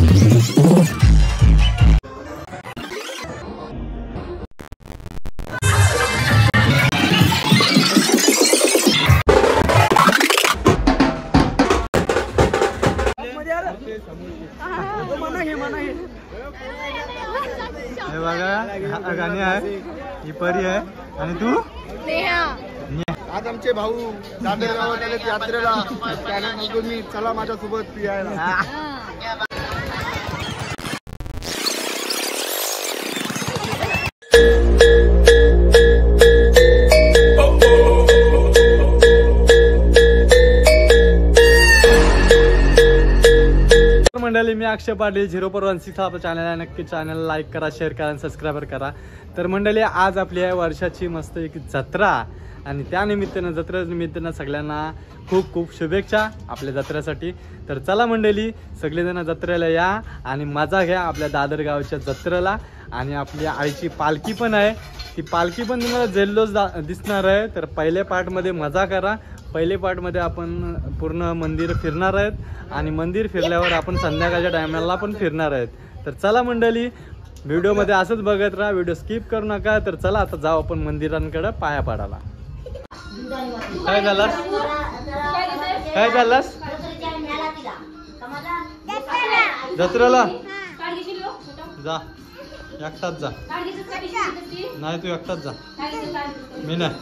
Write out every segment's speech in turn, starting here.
हे बघा गाणी आहे, ही परी आहे आणि तू आज आमचे भाऊ दांडेगावात आले यात्रेला, त्यांना सांगतो मी चला माझ्यासोबत पियायला. मंडळी, मी अक्षय पाटील 0.16 आपलं चॅनल आहे. नक्की चॅनल लाईक करा, शेअर करा आणि सबस्क्राईब करा. तर मंडळी, आज आपली आहे वर्षाची मस्त एक जत्रा आणि त्या निमित्तानं जत्रेनिमित्तानं सगळ्यांना खूप खूप शुभेच्छा आपल्या जत्रेसाठी. तर चला मंडळी, सगळेजण जत्रेला या आणि मजा घ्या आपल्या दादर गावच्या जत्रेला. आणि आपल्या आईची पालखी पण आहे, ती पालखी पण तुम्हाला जल्लोष दिसणार आहे. तर पहिल्या पार्टमध्ये मजा करा. पहिले पार्टमध्ये आपण पूर्ण मंदिर फिरणार आहेत आणि मंदिर फिरल्यावर आपण संध्याकाळच्या टायमाला पण फिरणार आहेत. तर चला मंडळी, व्हिडिओमध्ये असंच बघत राहा, व्हिडिओ स्किप करू नका. तर चला आता जाऊ आपण मंदिरांकडे पाया पाडायला. काय झालास, काय झालास जत्रेला? जा एकटाच जा. नाही तू एकटाच जा, मी नाही.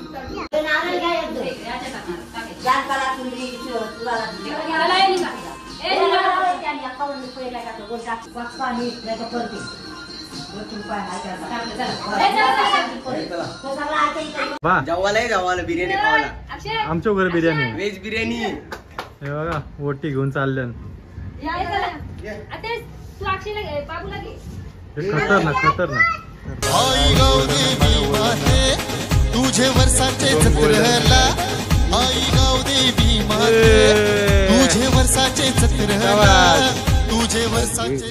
बिर्याणी खावाला आमच्या घरी बिर्याणी, व्हेज बिर्याणी. हे बघा ओटी घेऊन चालले. खतरनाक खतरनाक. आई गावदेवी माते तुझे वर्षाचे जत्रेला, आई गावदेवी माते तुझे वर्षाचे जत्रेला, तुझे वर्षाचे.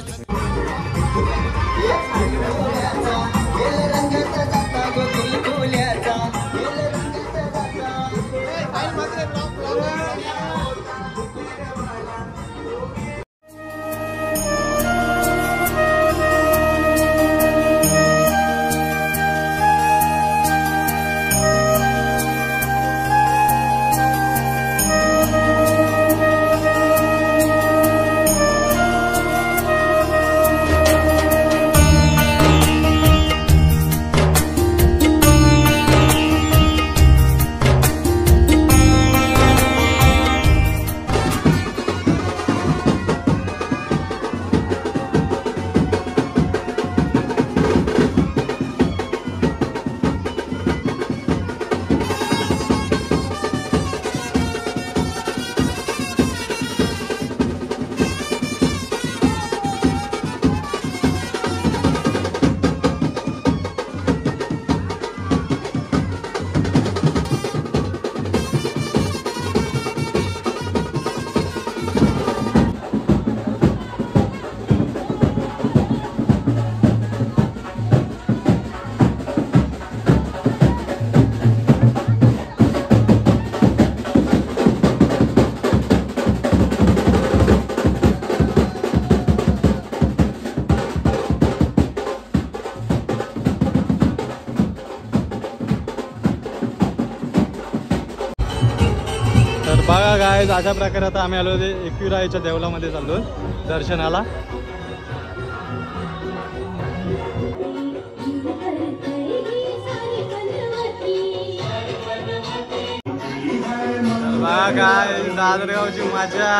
बघा गाईज, अशा प्रकारे आता आम्ही आलो एकविराईच्या देवळामध्ये चाललो दर्शनाला. बघा गाईज, दादरगावची मजा.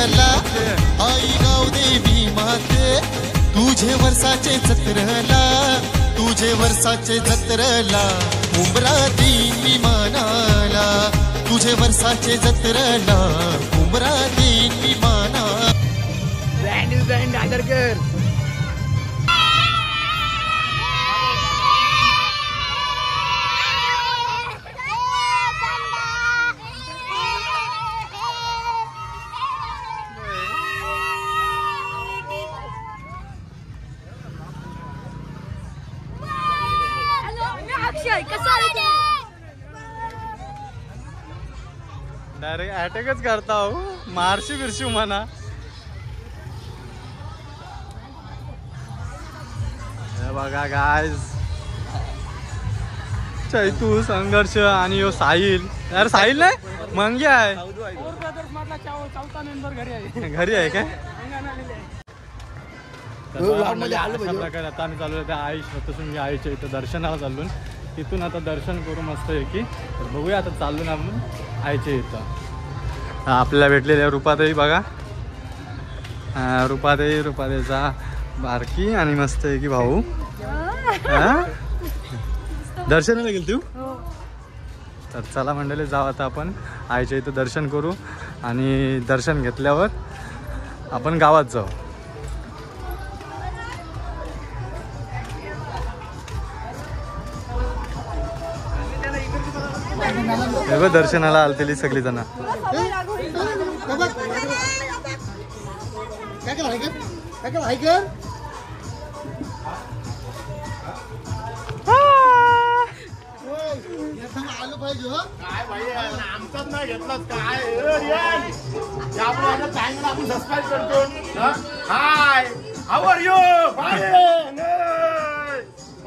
जत्रला आई गावदेवी माते तुझे वर्षाचे जत्रला तुझे वर्षाचे जत्रला उमरा दिन विमानाला तुझे वर्षाचे जत्रला उमरा दिन विमाना डायरेक्ट अटॅकच करता हो मारशी बिरशी म्हणा. हे बघा गायज चैतू संघर्ष आणि यो साहिल. यार साहिल नाही मंगी आहे घरी आहे काय. अशा प्रकारे आता आम्ही चालू त्या आई तसून मी आईच्या इथं दर्शनाला चाललो. तिथून आता दर्शन करू मस्त आहे की बघूया. आता चाललो ना आपण आईच्या इथं. आपल्याला भेटलेल्या रुपाताई बघा. रुपाताईचा बारकी आणि मस्त आहे की भाऊ. दर्शनाला गेल तू. तर चला मंडळी जाऊ आता आपण आईच्या इथं दर्शन करू आणि दर्शन घेतल्यावर आपण गावात जाऊ. दर्शनाला आलतेली सगळी जण. आलो पाहिजे काय भाई आमचाच नाही घेतलाच काय आपण सबस्क्राईब करतो. हाय हाऊ आर यू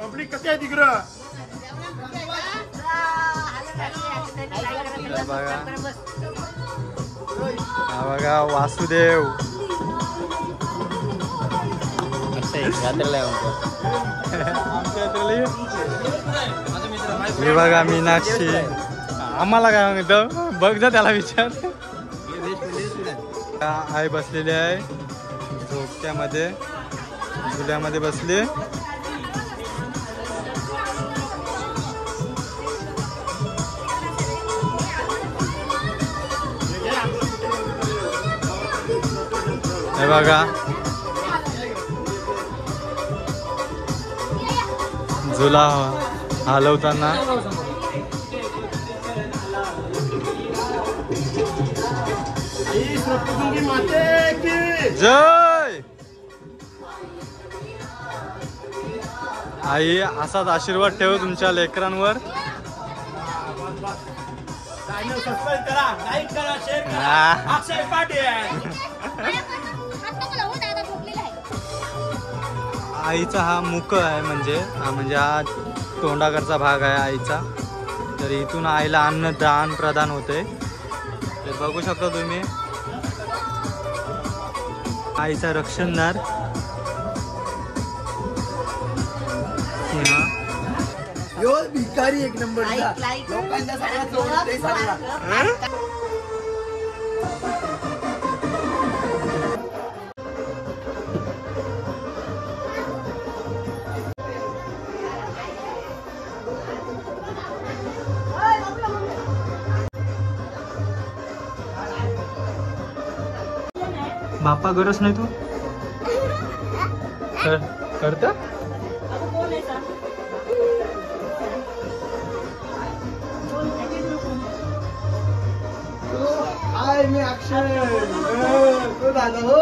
पब्लिक कसे आहे तिकडं. बघा वासुदेव. हे बघा मीनाक्षी. आम्हाला काय म्हणतो बघ जा त्याला विचार. आई बसलेली आहे झोपट्यामध्ये झुल्यामध्ये बसली. हे बघा झुला हलवताना. जय आई. असाच आशीर्वाद ठेव तुमच्या लेकरांवर. सबस्क्राईब करा, लाईक करा, शेअर करा. अक्षय पाटील. आईचा हा मुख आहे म्हणजे हा तोंडाकडचा भाग आहे आईचा. तर इथून आईला अन्न दान प्रदान होते. ते बघू शकता तुम्ही आईचा रक्षणदार. भिकारी एक नंबर लोकांना बाप्पा गरज नाही तू करता. हाय मी अक्षय. हो दादा. हो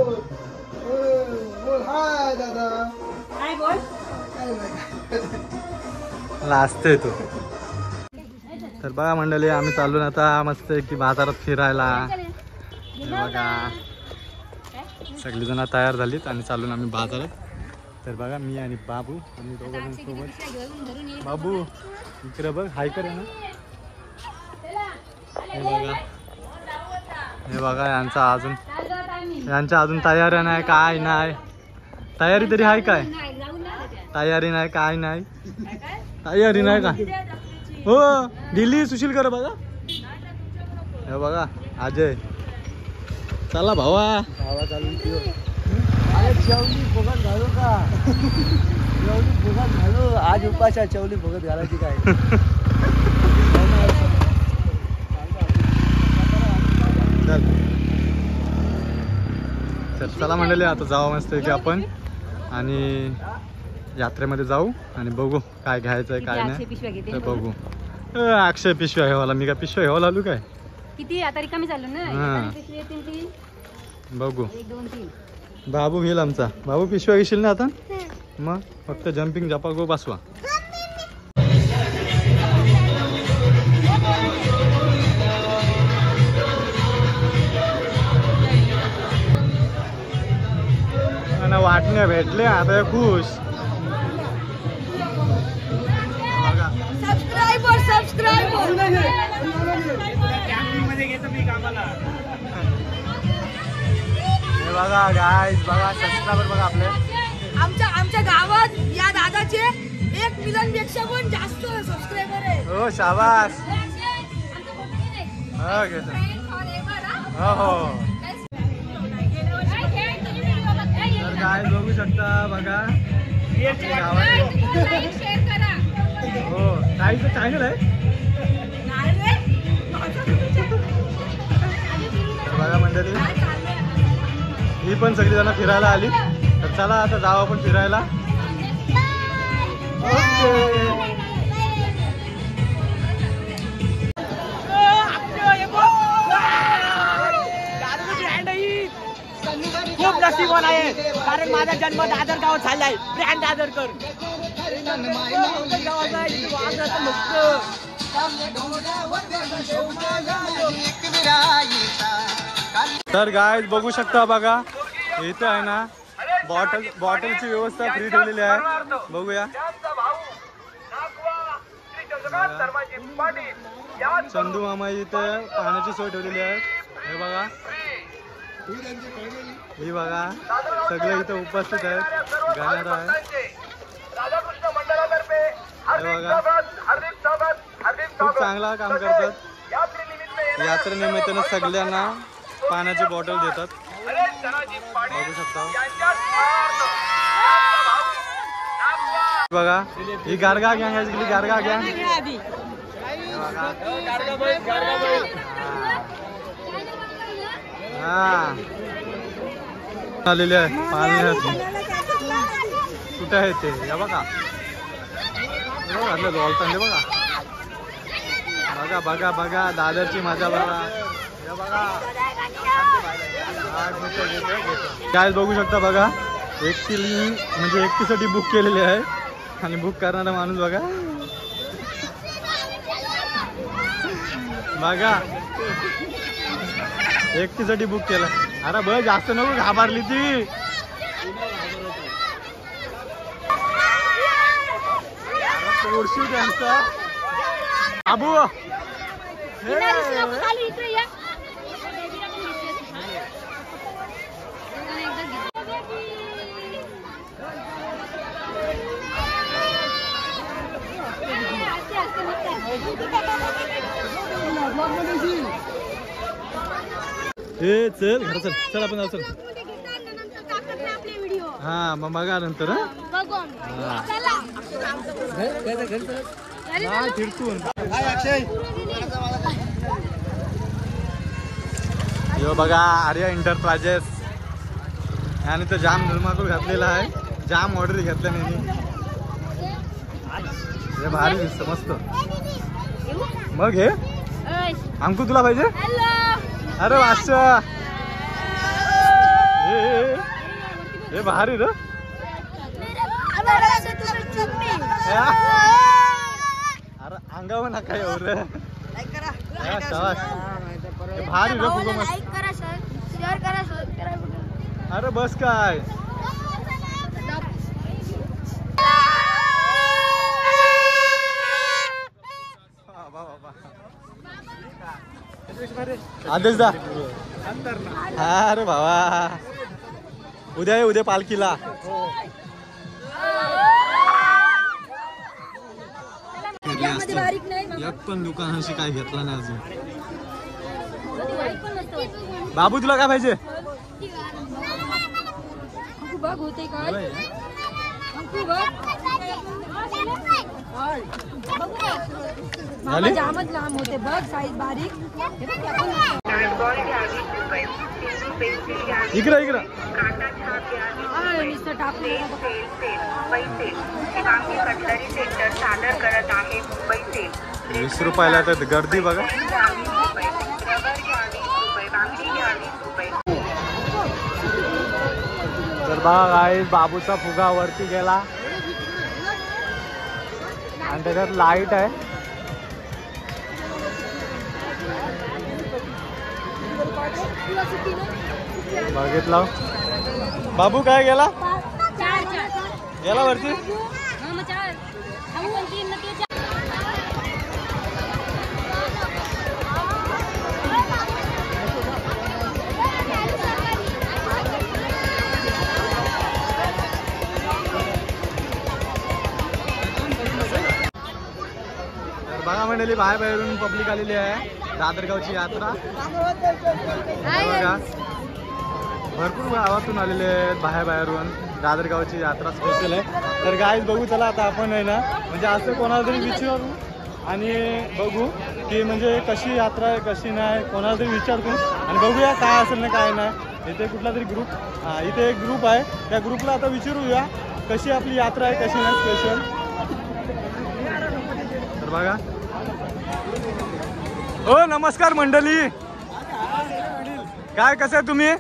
बोल. हाय दादा. हाय बोल. लाजतोय तू. तर बघा मंडळी आम्ही चाललो आता मस्त की बाजारात फिरायला. बघा सगळीजण तयार झालीत आणि चालून आम्ही बाजारात. तर बघा मी आणि बाबू आणि दोघं सोबत. बाबू इकडे बघ हाय करे ना. हे बघा यांच्या अजून तयारी नाही काय नाही. तयारी तरी आहे काय. तयारी नाही काय नाही. तयारी नाही का. हो दिल्ली सुशील कर बघा. हे बघा अजय चला भावा. भावा चालून अरे चवली फुगत घालू का? चवली फुगत घालू आज उपाशा चवली फुगत घालायची काय? तर चला मंडळी आता जाऊ मस्त की आपण आणि यात्रेमध्ये जाऊ आणि बघू काय घ्यायचं आहे काय नाही तर बघू. अक्षय पिशव्या घ्यावाला मी काय पिशव्या घ्यावा आलो काय किती आता रिकामी झालो ना हा. पिशवी येतील ती बघू. 1 2 3 बाबू घेईल आमचा. बाबू पिशव्या घेशील ना आता मग फक्त जम्पिंग झपा गो बसवा. वाटण्या भेटले आता खुश. हे बघा गाईज बघा सबस्क्रायबर बघा आपले आमच्या गावात या दादाचे 1 मिलियन पेक्षा पण जास्त सबस्क्रायबर आहे. हो शाबास. हो घेतो. हो हो तर काय बघू शकता बघा हो ताईचं चॅनल आहे बघा मंडळी. ही पण सगळी जण फिरायला आली तर चला आता जाऊ आपण फिरायला. खूप नशीबवान आहे कारण माझा जन्म दादर गावात झालाय. ब्रँड दादरकर तर गाय बघू शकता बघा इथं आहे ना बॉटलची व्यवस्था फ्री ठेवलेली आहे. बघूया चंदू मामा इथं पाण्याची सोय ठेवलेली आहे. हे बघा ही बघा सगळे इथं उपस्थित आहेत. गाण्यात आहे हे बघा खूप चांगला काम करतात. यात्रेनिमित्तानं सगळ्यांना पाण्याची बॉटल देतात. बघू शकता बघा ही गारगा गँग आहे सगळी गारगा गँग. हा आलेले आहे पाणी कुठे आहे ते या बघा घातलं जवळ बघा बघा बघा बघा दादरची मजा बघा. काय बघू शकता बघा एकटी म्हणजे एकटीसाठी बुक केलेली आहे आणि बुक करणारा माणूस बघा बघा एकटीसाठी बुक केला. अरे बस जास्त नको घाबरली ती. ओरशी त्यांचा बाबू हे चल घर चल चल आपण चल. हा मग बघा नंतर यो बघा आर्या एंटरप्राइजेस आणि तो जाम धुमाकूळ घातलेला आहे. जाम ऑर्डर घेतल्या नाही हे भारी दिसत मस्त. मग हे अंकू तुला पाहिजे. अरे वाच हे भारी र. अरे अंगावर नका एवढं भारी र फुगो मस्त. अरे बस काय आदेश दा. अरे भावा उद्या आहे उद्या पालखीला. एक पण दुकानाशी काय घेतला नाही अजून. बाबू तुला काय पाहिजे? बघ होते काय झाली? जामच लांब होते बघ साईज बारीक. इकडं इकडं नुसतं टाकून सादर करत आहे मुंबईचे 20 रुपयाला तर गर्दी बघा. तर बघा गाईस बाबूचा फुगा वरती गेला आणि त्याच्यात लाईट आहे. बघितलं बाबू काय गेला गेला वरती. बघा मंडळी बाहेरून पब्लिक आलेली आहे. दादरगावची यात्रा बघा भरपूर गावातून आलेले आहेत बाहेरून. दादरगावची यात्रा स्पेशल आहे. तर गाईज बघू चला आता आपण आहे ना म्हणजे असं कोणाला तरी विचारू आणि बघू की म्हणजे कशी यात्रा आहे कशी नाही कोणाला तरी विचारतो आणि बघूया काय असेल ना काय नाही. इथे कुठला तरी ग्रुप इथे एक ग्रुप आहे त्या ग्रुपला आता विचारूया कशी आपली यात्रा आहे कशी नाही स्पेशल. तर बघा हो नमस्कार मंडळी काय कसं आहे तुम्ही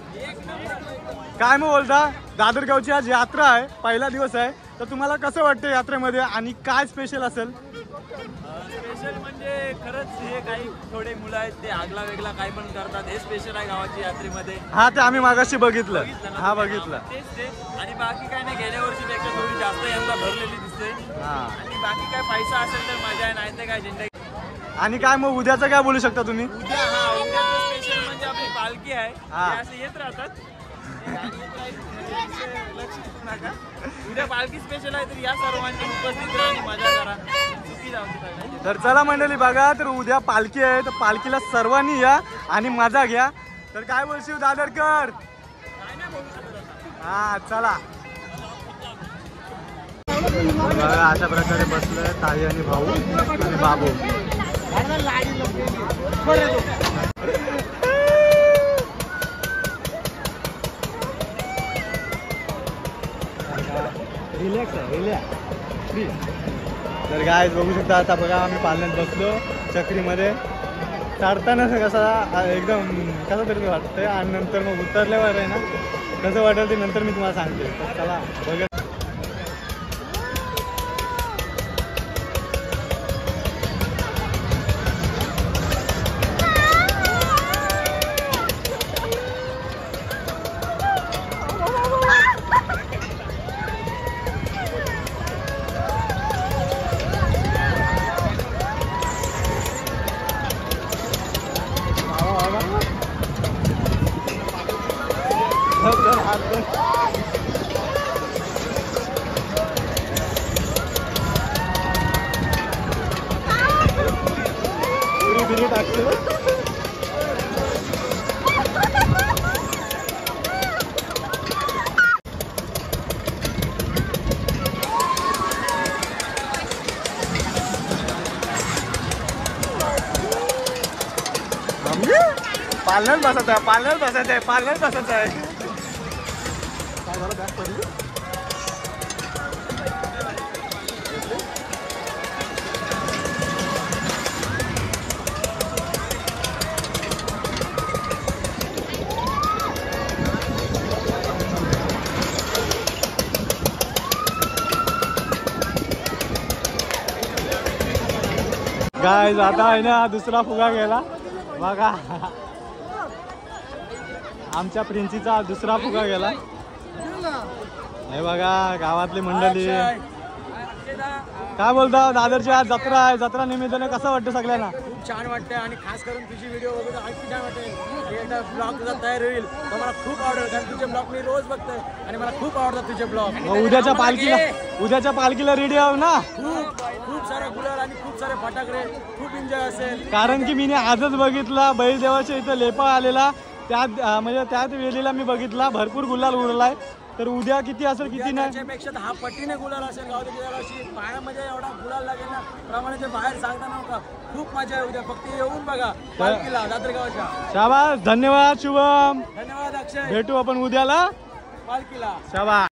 काय मग बोलता. दादरगावची आज यात्रा आहे पहिला दिवस आहे तर तुम्हाला कसं वाटतं यात्रेमध्ये आणि काय स्पेशल असेल? स्पेशल म्हणजे खरंच हे काही थोडे मुलं आहेत ते आगला वेगळा काही पण करतात हे स्पेशल आहे गावाची यात्रेमध्ये. हा ते आम्ही मागाशी बघितलं. हा बघितलं तेच ते आणि बाकी काय नाही गेल्या वर्षीपेक्षा थोडी जास्त यंदा भरलेली दिसते. आणि बाकी काय पैसा असेल तर मजा आहे नाही तर काय जिंदगी. आणि काय मग उद्याचं काय बोलू शकता तुम्ही? उद्या स्पेशल म्हणजे आपली पालखी आहे ते असं येत राहतात. लक्ष देऊ नका उद्या पालखी स्पेशल आहे तर या सर्वांनी उपस्थित राहा आणि मजा करा. चुकी जाऊ. तर चला मंडळी बघा तर उद्या पालखी आहे तर पालखीला सर्वांनी या आणि मजा घ्या. तर काय बोलशील दादरकर? हा चला बघा अशा प्रकारे बसलं ताई आणि भाऊ आणि बाबू. रिलॅक्स आहे रिलॅक्स. तर काय बघू शकता आता बघा आम्ही पालण्यात बसलो चक्रीमध्ये. चढताना कसा एकदम कसं तरी वाटतंय आणि नंतर मग उतरल्यावर आहे ना कसं वाटेल ते नंतर मी तुम्हाला सांगते. तर चला बघा पालनात बसायचं आहे पालनात बसायचं आहे पालनात बसायचं आहे. काय झालं बॅग पडली? गाइस आता आहे ना दुसरा फुगा गेला बघा. आमच्या प्रिन्सीचा दुसरा फुगा गेला. हे बघा गावातली मंडळी काय बोलता. दादरची आज जत्रा आहे. जत्रा निमित्ताने कसं वाटतं सगळ्यांना? खूप छान वाटतं आणि खास करून तुझी व्हिडिओ बघून आणखी छान वाटते. एकदा ब्लॉग तुझा तयार होईल तर मला खूप आवडेल कारण तुझे ब्लॉग मी रोज बघतोय आणि मला खूप आवडतात तुझे ब्लॉग. उद्याच्या पालखीला रेडी आहो ना. खूप सारे गुलाल आणि खूप सारे फटाकडे खूप एन्जॉय असेल. कारण की मी आजच बघितला बैलदेवाच्या इथं लेपा आलेला म्हणजे त्याच वेळेला मी बघितला भरपूर गुलाल उडलाय. तर उद्या किती असेल किती नाही त्याच्यापेक्षा 10 पटीने गुलाल असेल गावठी गुलालाशी. पायामध्ये एवढा गुलाल लागेल ना प्रमाणे ते बाहेर सांगता नव्हता. खूप मजा आहे उद्या. फक्त येऊन बघा पालखीला दादरगावच्या. शाबास, धन्यवाद शुभम. धन्यवाद अक्षय. भेटू आपण उद्याला पालखीला. शाबास.